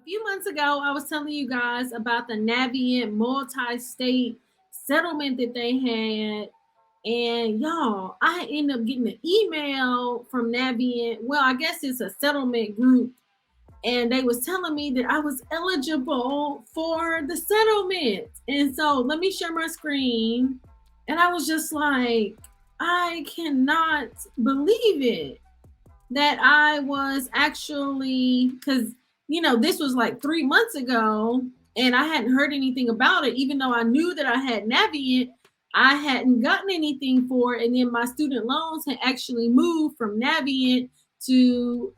few months ago, I was telling you guys about the Navient multi-state settlement that they had. And y'all, I ended up getting an email from Navient. Well, I guess it's a settlement group. And they was telling me that I was eligible for the settlement. And so let me share my screen. And I was just like, I cannot believe it that I was actually, because, this was like 3 months ago and I hadn't heard anything about it, even though I knew that I had Navient. I hadn't gotten anything for it. And then my student loans had actually moved from Navient to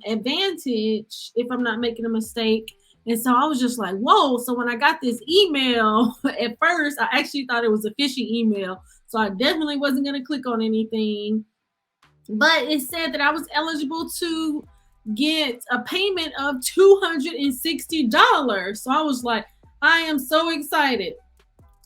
Advantage, if I'm not making a mistake. And so I was just like, whoa. So when I got this email, at first, I actually thought it was a phishing email. So I definitely wasn't going to click on anything. But it said that I was eligible to get a payment of $260. So I was like, I am so excited.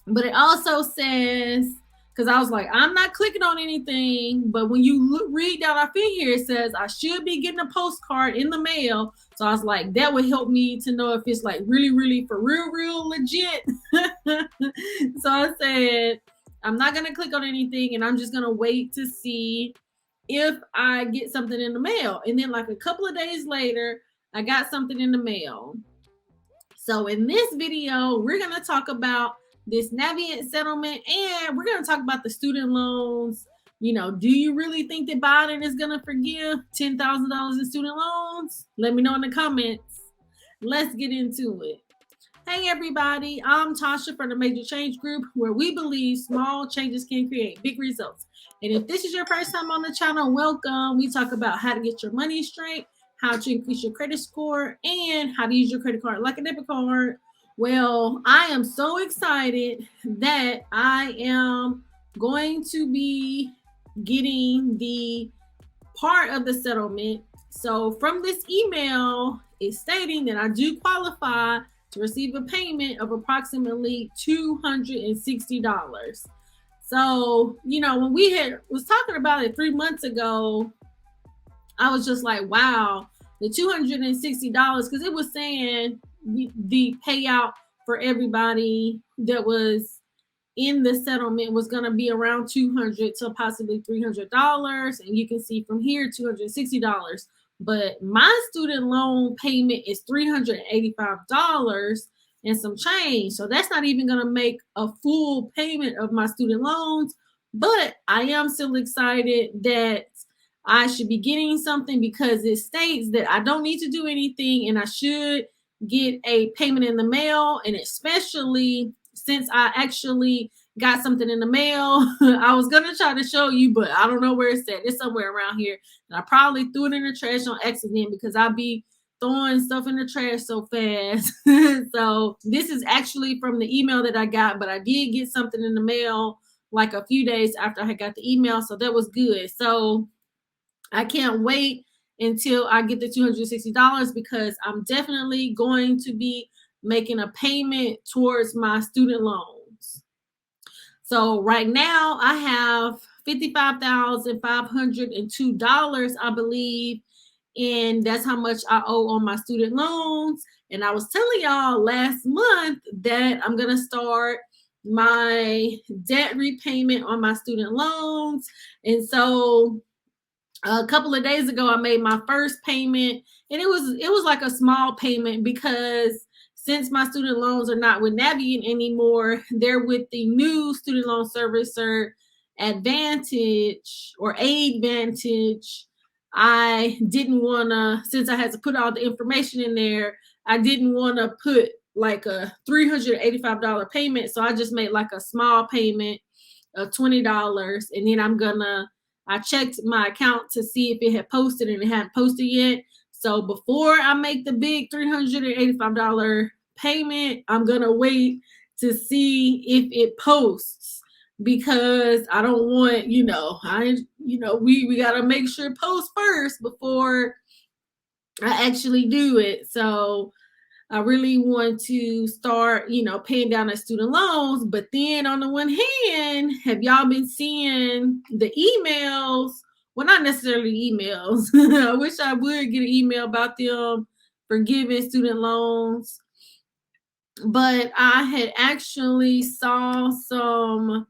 But it also says, because I was like, I'm not clicking on anything. But when you read down our thing here, it says I should be getting a postcard in the mail. So I was like, that would help me to know if it's like really, really for real legit. So I said, I'm not going to click on anything and I'm just going to wait to see if I get something in the mail. And then like a couple of days later, I got something in the mail. So in this video, we're going to talk about this Navient settlement and we're going to talk about the student loans. Do you really think that Biden is going to forgive $10,000 in student loans? Let me know in the comments. Let's get into it. Hey everybody, I'm Tasha from the Major Change Group, where we believe small changes can create big results. And if this is your first time on the channel, welcome. We talk about how to get your money straight, how to increase your credit score, and how to use your credit card like a debit card. Well, I am so excited that I am going to be getting the part of the settlement. So from this email, it's stating that I do qualify to receive a payment of approximately $260. So, when we was talking about it 3 months ago, I was just like, wow, the $260, because it was saying the payout for everybody that was in the settlement was going to be around $200 to possibly $300. And you can see from here, $260. But my student loan payment is $385 and some change. So that's not even going to make a full payment of my student loans. But I am still excited that I should be getting something because it states that I don't need to do anything and I should get a payment in the mail. And especially since I actually got something in the mail, I was going to try to show you, but I don't know where it's at. It's somewhere around here. And I probably threw it in the trash on accident because I'll be throwing stuff in the trash so fast. So this is actually from the email that I got, but I did get something in the mail like a few days after I got the email. So that was good. So I can't wait until I get the $260 because I'm definitely going to be making a payment towards my student loans. So right now I have $55,502, I believe, and that's how much I owe on my student loans. And I was telling y'all last month that I'm going to start my debt repayment on my student loans. And so a couple of days ago, I made my first payment, and it was like a small payment because since my student loans are not with Navient anymore, they're with the new student loan servicer, Advantage or Advantage. I didn't want to, since I had to put all the information in there, I didn't want to put like a $385 payment. So I just made like a small payment of $20. And then I checked my account to see if it had posted, and it hadn't posted yet. So before I make the big $385 payment, I'm going to wait to see if it posts because I don't want, we got to make sure it posts first before I actually do it. So I really want to start, paying down the student loans. But then on the one hand, have y'all been seeing the emails? Well, not necessarily emails. I wish I would get an email about them forgiving student loans. But I had actually saw some,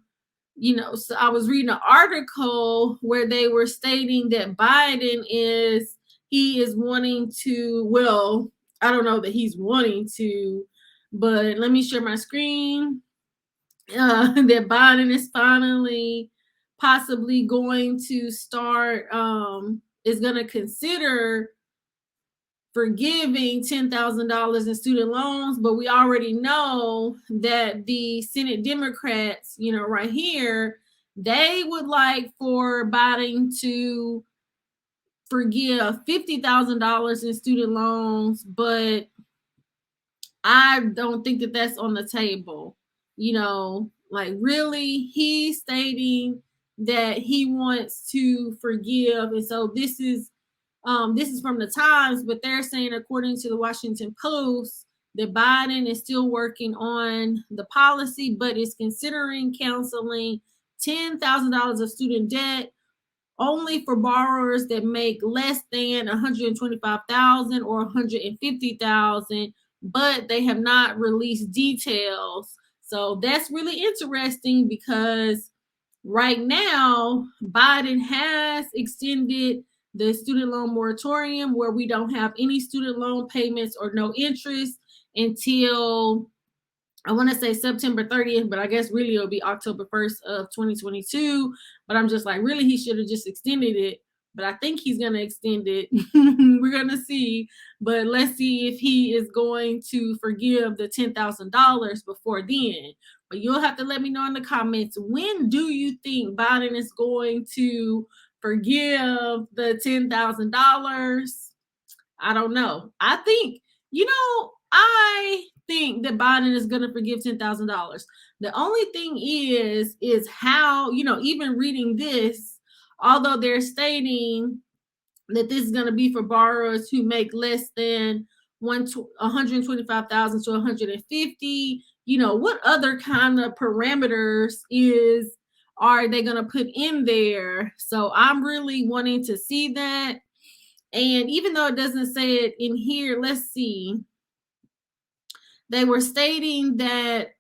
so I was reading an article where they were stating that he is wanting to, well, I don't know that he's wanting to, but let me share my screen. That Biden is finally possibly going to start, is going to consider forgiving $10,000 in student loans, but we already know that the Senate Democrats, right here, they would like for Biden to forgive $50,000 in student loans, but I don't think that that's on the table. Like really, he's stating that he wants to forgive, and so this is from the Times, but they're saying, according to the Washington Post, that Biden is still working on the policy, but is considering canceling $10,000 of student debt only for borrowers that make less than $125,000 or $150,000, but they have not released details. So that's really interesting because right now, Biden has extended the student loan moratorium where we don't have any student loan payments or no interest until, I want to say, September 30th, but I guess really it'll be October 1st of 2022. But I'm just like, really, he should have just extended it. But I think he's going to extend it. We're going to see. But let's see if he is going to forgive the $10,000 before then. But you'll have to let me know in the comments, when do you think Biden is going to forgive the $10,000? I don't know. I think that Biden is going to forgive $10,000. The only thing is how, even reading this, although they're stating that this is going to be for borrowers who make less than 125,000 to 150, what other kind of parameters are they going to put in there? So I'm really wanting to see that. And even though it doesn't say it in here, let's see. They were stating that,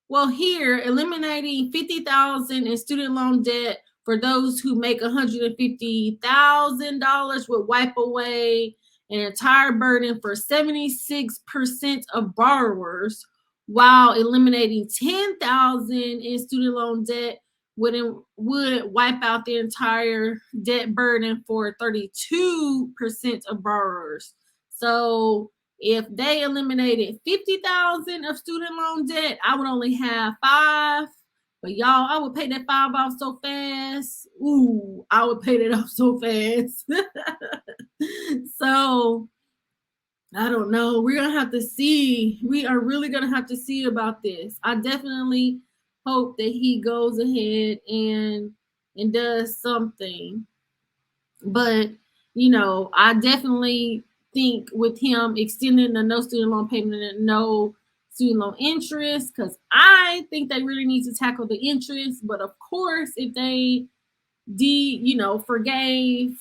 well, here, eliminating $50,000 in student loan debt for those who make $150,000 would wipe away an entire burden for 76% of borrowers, while eliminating $10,000 in student loan debt would wipe out the entire debt burden for 32% of borrowers. So if they eliminated 50,000 of student loan debt, I would only have 5. But y'all, I would pay that 5 off so fast. Ooh, I would pay that off so fast. So I don't know. We're gonna have to see. We are really gonna have to see about this. I definitely hope that he goes ahead and does something. But I definitely think with him extending the no student loan payment and no student loan interest, because I think they really need to tackle the interest. But of course, if they forgave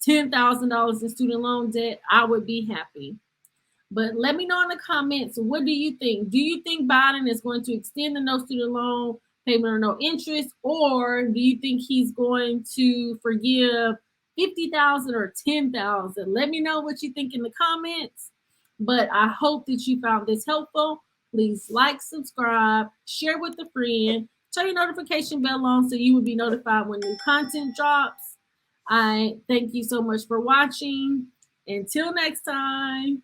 $10,000 in student loan debt, I would be happy. But let me know in the comments, what do you think? Do you think Biden is going to extend the no student loan payment or no interest, or do you think he's going to forgive 50,000 or 10,000? Let me know what you think in the comments. But I hope that you found this helpful. Please like, subscribe, share with a friend, turn your notification bell on so you will be notified when new content drops. I thank you so much for watching. Until next time.